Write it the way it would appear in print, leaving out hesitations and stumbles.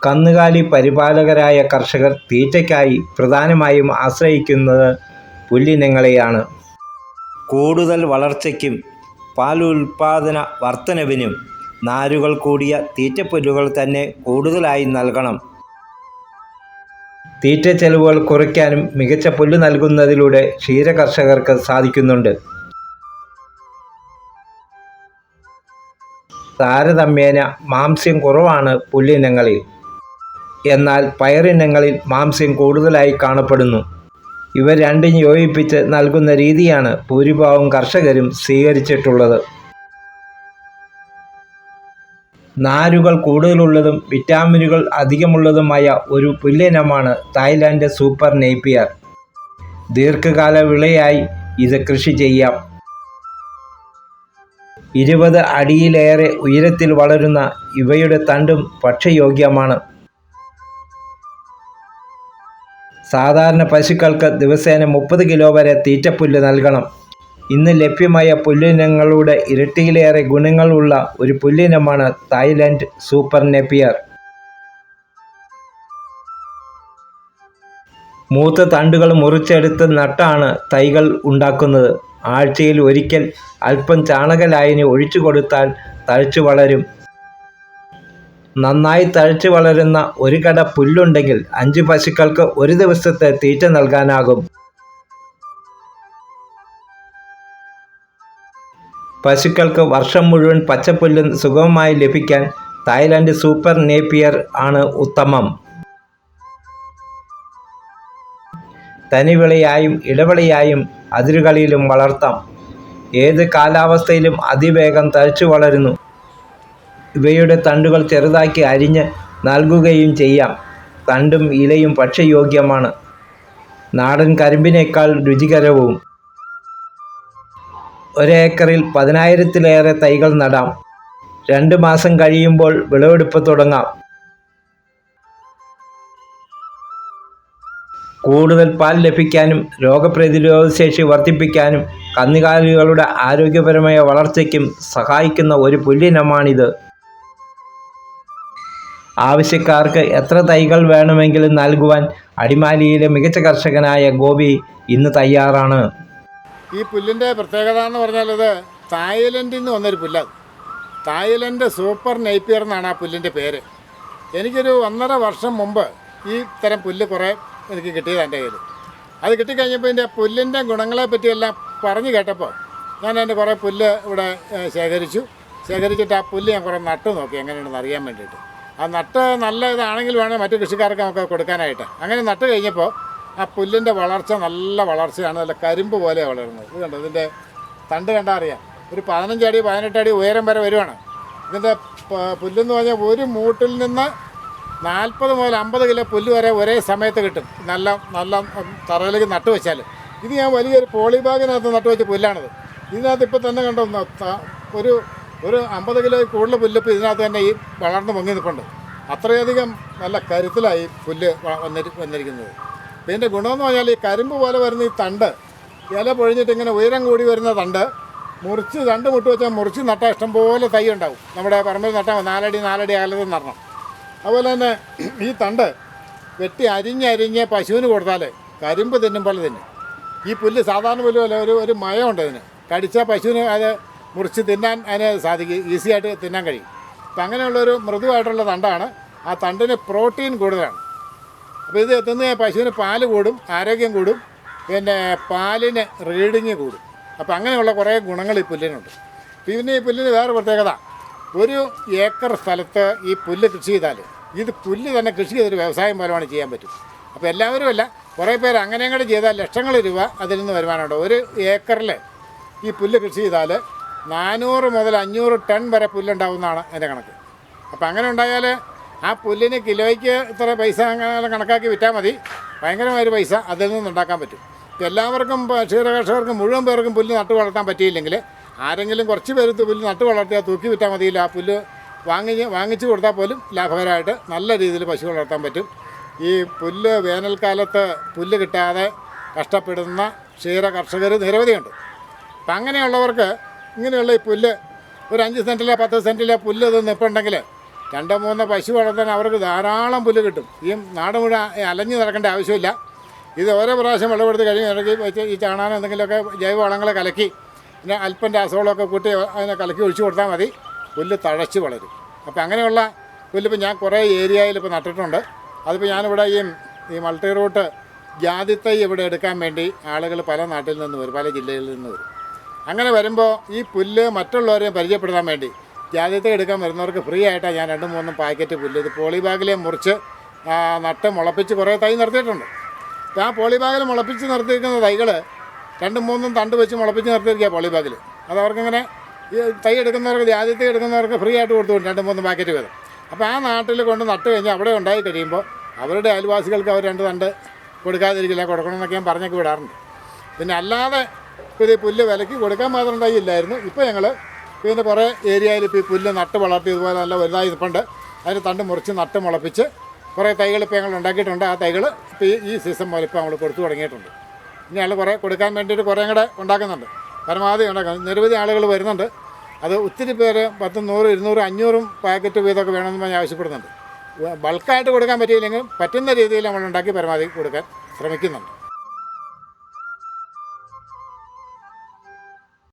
കന്നുകാലി പരിപാലകരായ കർഷകർ തീറ്റയ്ക്കായി പ്രധാനമായും ആശ്രയിക്കുന്നത് പുല്ലിനങ്ങളെയാണ്. കൂടുതൽ വളർച്ചയ്ക്കും പാലുൽപാദന വർധനവിനും നാരുകൾ കൂടിയ തീറ്റപ്പുല്ലുകൾ തന്നെ കൂടുതലായി നൽകണം. തീറ്റ ചെലവുകൾ കുറയ്ക്കാനും മികച്ച പുല്ല് നൽകുന്നതിലൂടെ ക്ഷീരകർഷകർക്ക് സാധിക്കുന്നുണ്ട്. താരതമ്യേന മാംസ്യം കുറവാണ് പുല്ലിനങ്ങളിൽ. എന്നാൽ പയറിനങ്ങളിൽ മാംസ്യം കൂടുതലായി കാണപ്പെടുന്നു. ഇവ രണ്ടും യോജിപ്പിച്ച് നൽകുന്ന രീതിയാണ് ഭൂരിഭാഗം കർഷകരും സ്വീകരിച്ചിട്ടുള്ളത്. നാരുകൾ കൂടുതലുള്ളതും വിറ്റാമിനുകൾ അധികമുള്ളതുമായ ഒരു പുല്ലിനമാണ് തായ്ലാൻഡ് സൂപ്പർ നേപ്പിയർ. ദീർഘകാല വിളയായി ഇത് കൃഷി ചെയ്യാം. 20 അടിയിലേറെ ഉയരത്തിൽ വളരുന്ന ഇവയുടെ തണ്ടും ഭക്ഷ്യയോഗ്യമാണ്. സാധാരണ പശുക്കൾക്ക് ദിവസേന 30 കിലോ വരെ തീറ്റപ്പുല്ല് നൽകണം. ഇന്ന് ലഭ്യമായ പുല്ലിനങ്ങളുടെ ഇരട്ടിയിലേറെ ഗുണങ്ങളുള്ള ഒരു പുല്ലിനമാണ് തായ്ലൻഡ് സൂപ്പർ നേപ്പിയർ. മൂത്ത തണ്ടുകൾ മുറിച്ചെടുത്ത് നട്ടാണ് തൈകൾ ഉണ്ടാക്കുന്നത്. ആഴ്ചയിൽ ഒരിക്കൽ അല്പം ചാണകലായനി ഒഴിച്ചു കൊടുത്താൽ തഴച്ചു വളരും. നന്നായി തഴച്ചു വളരുന്ന ഒരു കട പുല്ലുണ്ടെങ്കിൽ 5 പശുക്കൾക്ക് ഒരു ദിവസത്തെ തീറ്റ നൽകാനാകും. പശുക്കൾക്ക് വർഷം മുഴുവൻ പച്ചപ്പുല്ല് സുഗമമായി ലഭിക്കാൻ തായ്ലൻഡ് സൂപ്പർ നേപ്പിയർ ആണ് ഉത്തമം. തനിവിളയായും ഇടവിളയായും അതിരുകളിലും വളർത്താം. ഏത് കാലാവസ്ഥയിലും അതിവേഗം തഴച്ചു വളരുന്നു. ഇവയുടെ തണ്ടുകൾ ചെറുതാക്കി അരിഞ്ഞ് നൽകുകയും ചെയ്യാം. തണ്ടും ഇലയും ഭക്ഷ്യയോഗ്യമാണ്. നാടൻ കരിമ്പിനേക്കാൾ രുചികരവും. 1 ഏക്കറിൽ 10,000-ലേറെ തൈകൾ നടാം. 2 മാസം കഴിയുമ്പോൾ വിളവെടുപ്പ് തുടങ്ങാം. കൂടുതൽ പാൽ ലഭിക്കാനും രോഗപ്രതിരോധശേഷി വർദ്ധിപ്പിക്കാനും കന്നുകാലികളുടെ ആരോഗ്യപരമായ വളർച്ചയ്ക്കും സഹായിക്കുന്ന ഒരു പുല്ലിനമാണിത്. ആവശ്യക്കാർക്ക് എത്ര തൈകൾ വേണമെങ്കിലും നൽകുവാൻ അടിമാലിയിലെ മികച്ച കർഷകനായ ഗോപി ഇന്ന് തയ്യാറാണ്. ഈ പുല്ലിൻ്റെ പ്രത്യേകത എന്ന് പറഞ്ഞാൽ ഇത് തായ്ലൻഡിൽ നിന്ന് വന്നൊരു പുല്ലാണ്. തായ്ലൻഡ് സൂപ്പർ നേപ്പിയർ എന്നാണ് ആ പുല്ലിൻ്റെ പേര്. എനിക്കൊരു 1.5 വർഷം മുമ്പ് ഈ തരം പുല്ല് കുറേ എനിക്ക് കിട്ടിയത് എൻ്റെ കയ്യിൽ. അത് കിട്ടിക്കഴിഞ്ഞപ്പോൾ ഇതിൻ്റെ പുല്ലിൻ്റെ ഗുണങ്ങളെ പറ്റിയെല്ലാം പറഞ്ഞു കേട്ടപ്പോൾ ഞാൻ എൻ്റെ കുറേ പുല്ല് ഇവിടെ ശേഖരിച്ചിട്ട് ആ പുല്ല് ഞാൻ കുറേ നട്ടു നോക്കി എങ്ങനെയുണ്ടെന്ന് അറിയാൻ വേണ്ടിയിട്ട്. ആ നട്ട് നല്ല ഇതാണെങ്കിൽ വേണം മറ്റു കൃഷിക്കാർക്ക് നമുക്ക് കൊടുക്കാനായിട്ട്. അങ്ങനെ നട്ട് കഴിഞ്ഞപ്പോൾ ആ പുല്ലിൻ്റെ വളർച്ച നല്ല വളർച്ചയാണ്. നല്ല കരിമ്പ് പോലെയാണ് വളരുന്നത്. ഇത് കണ്ടോ, ഇതിൻ്റെ തണ്ട് കണ്ടാൽ അറിയാം. ഒരു 15 അടി 18 അടി ഉയരം വരെ വരുവാണ്. ഇതിൻ്റെ പുല്ലെന്ന് പറഞ്ഞാൽ ഒരു മൂട്ടിൽ നിന്ന് 40 മുതൽ 50 കിലോ പുല്ല് വരെ ഒരേ സമയത്ത് കിട്ടും. നല്ല തറയിലേക്ക് നട്ടു വെച്ചാൽ. ഇത് ഞാൻ വലിയൊരു പോളിബാഗിനകത്ത് നട്ടു വെച്ച പുല്ലാണിത്. ഇതിനകത്ത് ഇപ്പോൾ തന്നെ കണ്ടോ ഒരു 50 കിലോ കൂടുതൽ പുല്ല് ഇപ്പോൾ ഇതിനകത്ത് തന്നെ ഈ വളർന്ന് പൊങ്ങി നിൽപ്പുണ്ട്. അത്രയധികം നല്ല കരുത്തിലായി പുല്ല് വന്നിരിക്കുന്നത്. ഇതിൻ്റെ ഗുണമെന്ന് പറഞ്ഞാൽ ഈ കരിമ്പ് പോലെ വരുന്ന ഈ തണ്ട് ഇല പൊഴിഞ്ഞിട്ട് ഇങ്ങനെ ഉയരം കൂടി വരുന്ന തണ്ട് മുറിച്ച് 2 മുട്ട് വെച്ചാൽ മുറിച്ച് നട്ടാൽ ഇഷ്ടംപോലെ തൈ ഉണ്ടാവും. നമ്മുടെ പറമ്പിൽ നട്ടാൽ 4 അടി അകലത്തിൽ നടണം. അതുപോലെ തന്നെ ഈ തണ്ട് വെട്ടി അരിഞ്ഞ് പശുവിന് കൊടുത്താൽ കരിമ്പ് തിന്നും പോലെ തിന്നും. ഈ പുല്ല് സാധാരണ പുല്ല് പോലെ ഒരു മയമുണ്ട് ഇതിന്. കടിച്ചാൽ പശുവിന് അത് മുറിച്ച് തിന്നാൻ അതിന് സാധിക്കും, ഈസിയായിട്ട് തിന്നാൻ കഴിയും. അപ്പം അങ്ങനെയുള്ളൊരു മൃദുവായിട്ടുള്ള തണ്ടാണ്. ആ തണ്ടിന് പ്രോട്ടീൻ കൂടുതലാണ്. അപ്പോൾ ഇത് തിന്ന് പശുവിന് പാല് കൂടും, ആരോഗ്യം കൂടും, പിന്നെ പാലിന് റീഡിങ് കൂടും. അപ്പോൾ അങ്ങനെയുള്ള കുറേ ഗുണങ്ങൾ ഈ പുല്ലിനുണ്ട്. പിന്നെ ഈ പുല്ലിന് വേറെ പ്രത്യേകത, 1 ഏക്കർ സ്ഥലത്ത് ഈ പുല്ല് കൃഷി ചെയ്താൽ ഇത് പുല്ല് തന്നെ കൃഷി ചെയ്തൊരു വ്യവസായം പോലെയാണ് ചെയ്യാൻ പറ്റും. അപ്പോൾ എല്ലാവരും അല്ല, കുറേ പേര് അങ്ങനെ കൂടെ ചെയ്താൽ ലക്ഷങ്ങൾ രൂപ അതിൽ നിന്ന് വരുമാനമുണ്ട്. 1 ഏക്കറിൽ ഈ പുല്ല് കൃഷി ചെയ്താൽ 400 മുതൽ 500 ടൺ വരെ പുല്ലുണ്ടാവുന്നതാണ് എൻ്റെ കണക്ക്. അപ്പോൾ അങ്ങനെ ഉണ്ടായാൽ ആ പുല്ലിന് കിലോയ്ക്ക് ഇത്ര പൈസ അങ്ങനെ കണക്കാക്കി വിറ്റാൽ മതി. ഭയങ്കരമായൊരു പൈസ അതിൽ നിന്നുണ്ടാക്കാൻ പറ്റും. എല്ലാവർക്കും ക്ഷീരകർഷകർക്കും മുഴുവൻ പേർക്കും പുല്ല് നട്ടു വളർത്താൻ പറ്റിയില്ലെങ്കിൽ ആരെങ്കിലും കുറച്ച് പേര് പുല്ല് നട്ടു വളർത്തിയാൽ തൂക്കി വിറ്റാൽ മതിയില്ല. ആ പുല്ല് വാങ്ങിച്ച് കൊടുത്താൽ പോലും ലാഭകരമായിട്ട് നല്ല രീതിയിൽ പശു വളർത്താൻ പറ്റും. ഈ പുല്ല് വേനൽക്കാലത്ത് പുല്ല് കിട്ടാതെ കഷ്ടപ്പെടുന്ന ക്ഷീരകർഷകർ നിരവധിയുണ്ട്. അപ്പം അങ്ങനെയുള്ളവർക്ക് ഇങ്ങനെയുള്ള ഈ പുല്ല് ഒരു 5 സെൻറ്റിലെ 10 സെൻറ്റിലെ പുല്ല് ഇത് നിൽപ്പുണ്ടെങ്കിൽ 2-3 പശു വളർത്താൻ അവർക്ക് ധാരാളം പുല്ല് കിട്ടും. ഈ നാട് മുഴുവൻ അലഞ്ഞു നടക്കേണ്ട ആവശ്യമില്ല. ഇത് ഓരോ പ്രാവശ്യം വെള്ളമെടുത്ത് കഴിഞ്ഞ് ഇറക്കി വെച്ച് ഈ ചാണാൻ എന്തെങ്കിലുമൊക്കെ ജൈവവളങ്ങൾ കലക്കി പിന്നെ അല്പം രാസവളമൊക്കെ കൂട്ടി അതിനെ കലക്കി ഒഴിച്ചു കൊടുത്താൽ മതി, പുല്ല് തഴച്ച് വളരും. അപ്പോൾ അങ്ങനെയുള്ള പുല്ലിപ്പോൾ ഞാൻ കുറേ ഏരിയയിൽ ഇപ്പോൾ നട്ടിട്ടുണ്ട്. അതിപ്പോൾ ഞാനിവിടെ ഈ മൾട്ടി റൂട്ട് ജാതിത്തൈ ഇവിടെ എടുക്കാൻ വേണ്ടി ആളുകൾ പല നാട്ടിൽ നിന്ന് വരും, പല ജില്ലകളിൽ നിന്ന് വരും. അങ്ങനെ വരുമ്പോൾ ഈ പുല്ല് മറ്റുള്ളവരെയും പരിചയപ്പെടുത്താൻ വേണ്ടി ജാതിത്തൈ എടുക്കാൻ വരുന്നവർക്ക് ഫ്രീ ആയിട്ടാണ് ഞാൻ 2-3 പാക്കറ്റ് പുല്ല് ഇത് പോളിബാഗിലെ മുറിച്ച് നട്ട് മുളപ്പിച്ച് കുറേ തൈ നിർത്തിയിട്ടുണ്ട്. അപ്പോൾ ആ പോളിബാഗിൽ മുളപ്പിച്ച് നിർത്തിയിരിക്കുന്ന തൈകൾ 2-3 തണ്ട് വെച്ച് മുളപ്പിച്ച് നിർത്തിയിരിക്കുക പോളിബാഗിൽ. അത് അവർക്കിങ്ങനെ ഈ തൈ എടുക്കുന്നവർക്ക് ജാതിത്തൈ എടുക്കുന്നവർക്ക് ഫ്രീ ആയിട്ട് കൊടുത്തുകൊണ്ട് 2-3 പാക്കറ്റ് വീതം. അപ്പോൾ ആ നാട്ടിൽ കൊണ്ട് നട്ട് കഴിഞ്ഞാൽ അവിടെ ഉണ്ടായി കഴിയുമ്പോൾ അവരുടെ അയൽവാസികൾക്ക് അവർ 2 തണ്ട് കൊടുക്കാതിരിക്കില്ല, കൊടുക്കണമെന്നൊക്കെ ഞാൻ പറഞ്ഞൊക്കെ വിടാറുണ്ട്. പിന്നെ അല്ലാതെ ഇപ്പോൾ ഈ പുല്ല് വിലയ്ക്ക് കൊടുക്കാൻ മാത്രം ഉണ്ടായില്ലായിരുന്നു. ഇപ്പോൾ ഞങ്ങൾ ഇതിൻ്റെ കുറേ ഏരിയയിൽ ഇപ്പോൾ ഈ പുല്ല് നട്ട് വളർത്തി ഇതുപോലെ നല്ല വലുതായി നിൽപ്പുണ്ട്. അതിന് തണ്ട് മുറിച്ച് നട്ട് മുളപ്പിച്ച് കുറേ തൈകൾ ഇപ്പോൾ ഞങ്ങൾ ഉണ്ടാക്കിയിട്ടുണ്ട്. ആ തൈകൾ ഇപ്പോൾ ഈ സീസൺ മുതൽ ഇപ്പോൾ നമ്മൾ കൊടുത്തു തുടങ്ങിയിട്ടുണ്ട്. ഇനി ഞങ്ങൾ കുറേ കൊടുക്കാൻ വേണ്ടിയിട്ട് കുറേ കൂടെ ഉണ്ടാക്കുന്നുണ്ട്, പരമാവധി ഉണ്ടാക്കുന്നത്. നിരവധി ആളുകൾ വരുന്നുണ്ട്. അത് ഒത്തിരി പേര് 10, 100, 200, 500 പാക്കറ്റ് വീതമൊക്കെ വേണമെന്ന് ഞാൻ ആവശ്യപ്പെടുന്നുണ്ട്. ബൾക്കായിട്ട് കൊടുക്കാൻ പറ്റിയില്ലെങ്കിൽ പറ്റുന്ന രീതിയിൽ നമ്മൾ ഉണ്ടാക്കി പരമാവധി കൊടുക്കാൻ ശ്രമിക്കുന്നുണ്ട്.